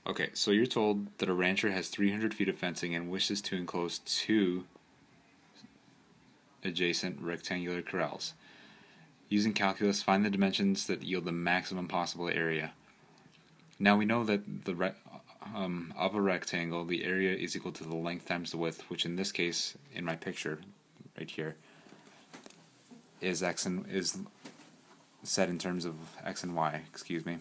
Okay, so you're told that a rancher has 300 feet of fencing and wishes to enclose 2 adjacent rectangular corrals. Using calculus, find the dimensions that yield the maximum possible area. Now we know that of a rectangle, the area is equal to the length times the width, which in this case, in my picture, right here, is set in terms of x and y. Excuse me.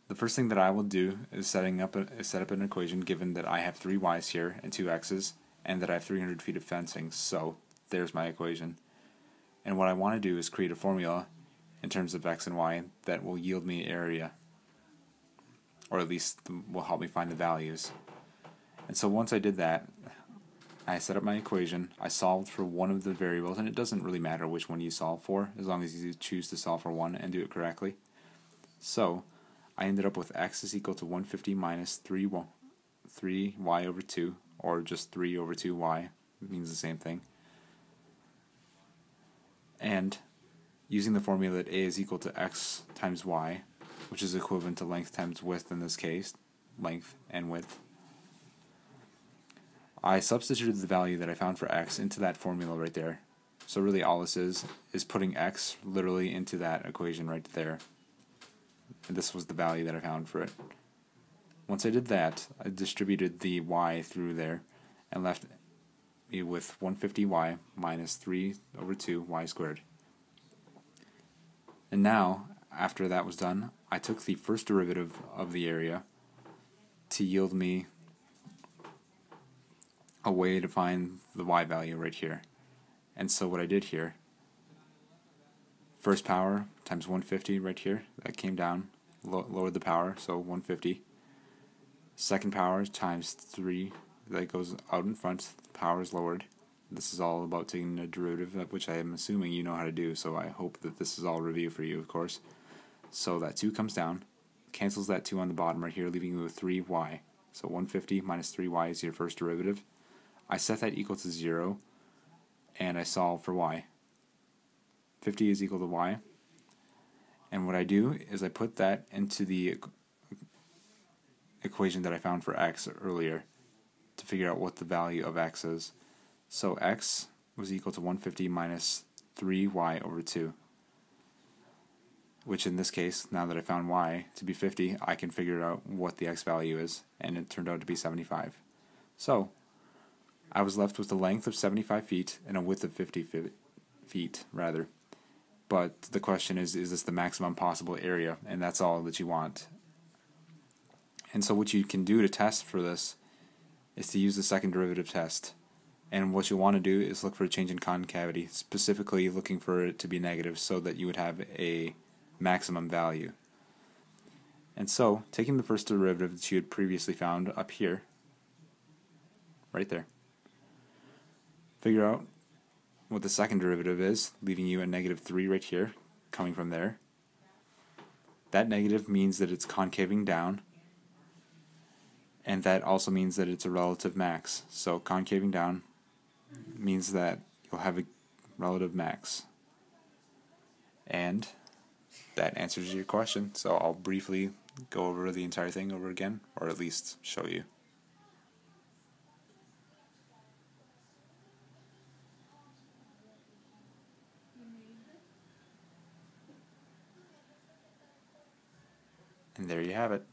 The first thing that I will do is set up an equation given that I have 3 y's here and 2 x's, and that I have 300 feet of fencing. So there's my equation. And what I want to do is create a formula in terms of x and y that will yield me area, or at least will help me find the values. And so once I did that, I set up my equation, I solved for one of the variables, and it doesn't really matter which one you solve for, as long as you choose to solve for one and do it correctly. So I ended up with x is equal to 150 minus 3y over 2, or just 3 over 2y, it means the same thing. And using the formula that a is equal to x times y, which is equivalent to length times width in this case, length and width, I substituted the value that I found for x into that formula right there. So really all this is putting x literally into that equation right there. And this was the value that I found for it. Once I did that, I distributed the y through there and left me with 150y minus 3 over 2y squared. And now, after that was done, I took the first derivative of the area to yield me a way to find the y value right here. And so what I did here, first power times 150 right here, that came down, lowered the power, so 150. Second power times 3, that goes out in front, the power is lowered. This is all about taking a derivative, which I am assuming you know how to do, so I hope that this is all review for you, of course. So that 2 comes down, cancels that 2 on the bottom right here, leaving you with 3y. So 150 minus 3y is your first derivative. I set that equal to 0, and I solve for y. 50 is equal to y. And what I do is I put that into the equation that I found for x earlier to figure out what the value of x is. So x was equal to 150 minus 3y over 2, which in this case, now that I found y to be 50, I can figure out what the x value is, and it turned out to be 75. So I was left with a length of 75 feet and a width of 50 feet, rather. But the question is this the maximum possible area? And that's all that you want. And so what you can do to test for this is to use the second derivative test. And what you want to do is look for a change in concavity, specifically looking for it to be negative so that you would have a maximum value. And so, taking the first derivative that you had previously found up here, right there, figure out what the second derivative is, leaving you a negative 3 right here, coming from there. That negative means that it's concaving down, and that also means that it's a relative max. So concaving down means that you'll have a relative max. And that answers your question. So I'll briefly go over the entire thing over again, or at least show you. And there you have it.